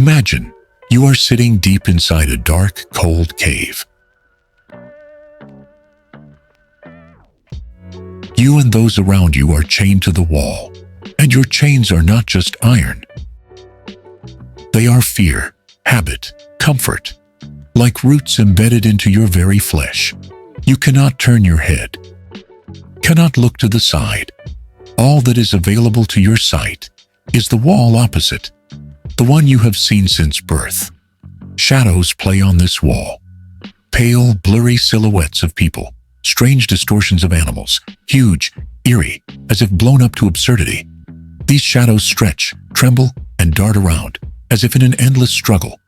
Imagine you are sitting deep inside a dark, cold cave. You and those around you are chained to the wall, and your chains are not just iron. They are fear, habit, comfort, like roots embedded into your very flesh. You cannot turn your head, cannot look to the side. All that is available to your sight is the wall opposite, the one you have seen since birth. Shadows play on this wall. Pale, blurry silhouettes of people, strange distortions of animals, huge, eerie, as if blown up to absurdity. These shadows stretch, tremble, and dart around, as if in an endless struggle.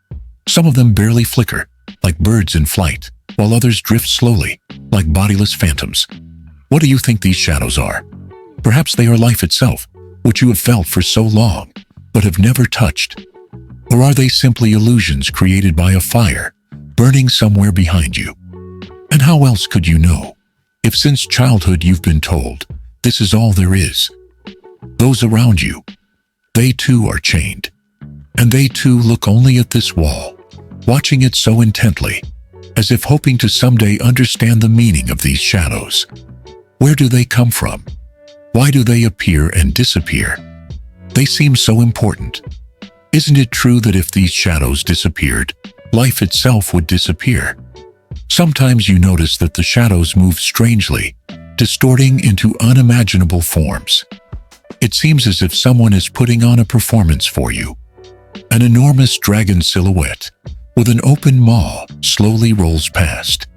Some of them barely flicker, like birds in flight, while others drift slowly, like bodiless phantoms. What do you think these shadows are? Perhaps they are life itself, which you have felt for so long, but have never touched. Or are they simply illusions created by a fire, burning somewhere behind you? And how else could you know, if since childhood you've been told, this is all there is? Those around you, they too are chained. And they too look only at this wall, watching it so intently, as if hoping to someday understand the meaning of these shadows. Where do they come from? Why do they appear and disappear? They seem so important. Isn't it true that if these shadows disappeared, life itself would disappear? Sometimes you notice that the shadows move strangely, distorting into unimaginable forms. It seems as if someone is putting on a performance for you. An enormous dragon silhouette, with an open maw, slowly rolls past.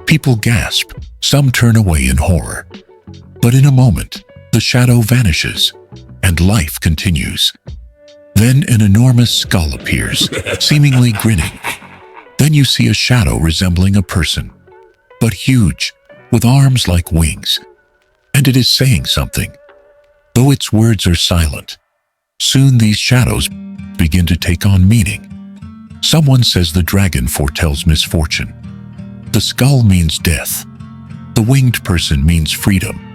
People gasp, some turn away in horror. But in a moment, the shadow vanishes, and life continues. Then an enormous skull appears, seemingly grinning. Then you see a shadow resembling a person, but huge, with arms like wings. And it is saying something, though its words are silent. Soon these shadows begin to take on meaning. Someone says the dragon foretells misfortune. The skull means death. The winged person means freedom.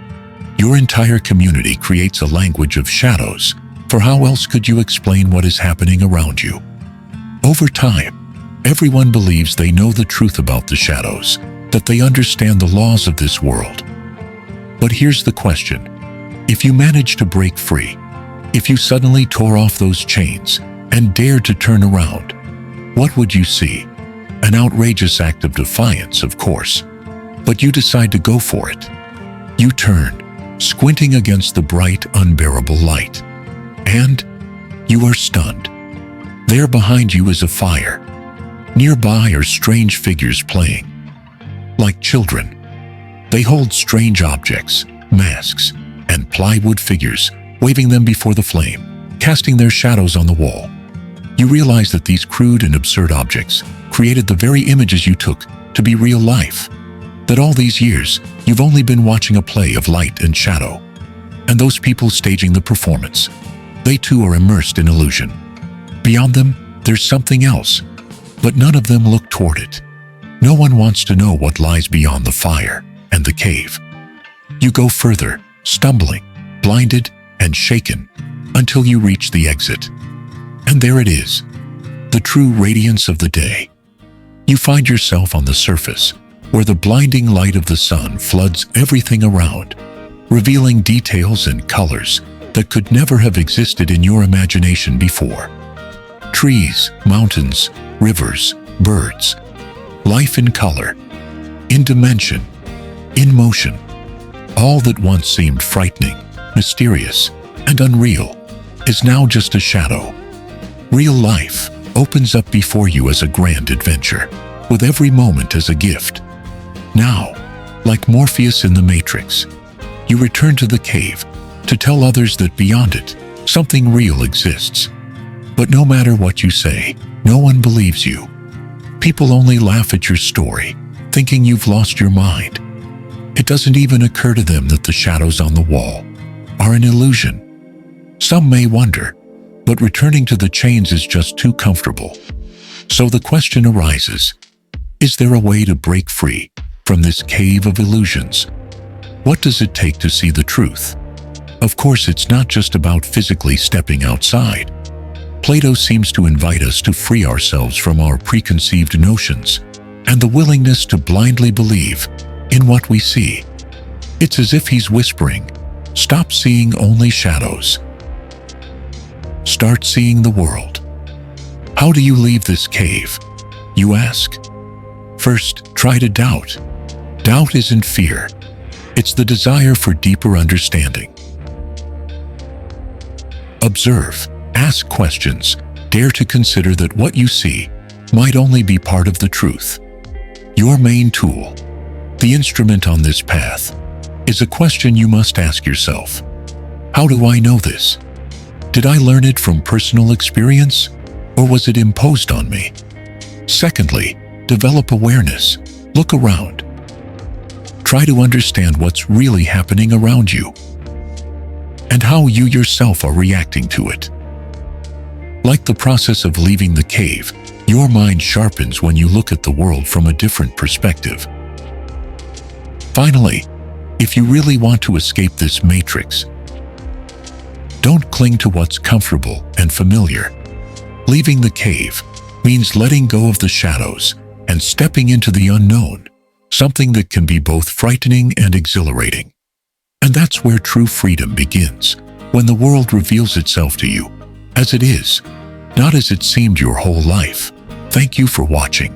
Your entire community creates a language of shadows, for how else could you explain what is happening around you? Over time, everyone believes they know the truth about the shadows, that they understand the laws of this world. But here's the question. If you manage to break free, if you suddenly tore off those chains and dared to turn around, what would you see? An outrageous act of defiance, of course. But you decide to go for it. You turn, squinting against the bright, unbearable light. And you are stunned. There behind you is a fire. Nearby are strange figures playing. Like children, they hold strange objects, masks, and plywood figures, waving them before the flame, casting their shadows on the wall. You realize that these crude and absurd objects created the very images you took to be real life. That all these years, you've only been watching a play of light and shadow. And those people staging the performance, they too are immersed in illusion. Beyond them, there's something else, but none of them look toward it. No one wants to know what lies beyond the fire and the cave. You go further, stumbling, blinded, and shaken, until you reach the exit. And there it is, the true radiance of the day. You find yourself on the surface, where the blinding light of the sun floods everything around, revealing details and colors that could never have existed in your imagination before. Trees, mountains, rivers, birds. Life in color, in dimension, in motion. All that once seemed frightening, mysterious, and unreal is now just a shadow. Real life opens up before you as a grand adventure, with every moment as a gift. Now, like Morpheus in the Matrix, you return to the cave to tell others that beyond it, something real exists. But no matter what you say, no one believes you. People only laugh at your story, thinking you've lost your mind. It doesn't even occur to them that the shadows on the wall are an illusion. Some may wonder, but returning to the chains is just too comfortable. So the question arises, is there a way to break free from this cave of illusions? What does it take to see the truth? Of course, it's not just about physically stepping outside. Plato seems to invite us to free ourselves from our preconceived notions and the willingness to blindly believe in what we see. It's as if he's whispering, "Stop seeing only shadows. Start seeing the world." How do you leave this cave, you ask? First, try to doubt. Doubt isn't fear. It's the desire for deeper understanding. Observe, ask questions, dare to consider that what you see might only be part of the truth. Your main tool, the instrument on this path, is a question you must ask yourself. How do I know this? Did I learn it from personal experience, or was it imposed on me? Secondly, develop awareness. Look around. Try to understand what's really happening around you and how you yourself are reacting to it. Like the process of leaving the cave, your mind sharpens when you look at the world from a different perspective. Finally, if you really want to escape this matrix, don't cling to what's comfortable and familiar. Leaving the cave means letting go of the shadows and stepping into the unknown, something that can be both frightening and exhilarating. And that's where true freedom begins, when the world reveals itself to you as it is, not as it seemed your whole life. Thank you for watching.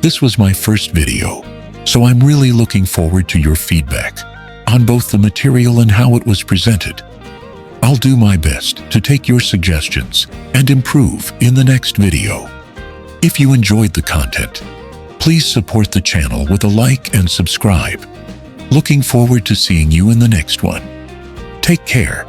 This was my first video, so I'm really looking forward to your feedback on both the material and how it was presented. I'll do my best to take your suggestions and improve in the next video. If you enjoyed the content, please support the channel with a like and subscribe. Looking forward to seeing you in the next one. Take care.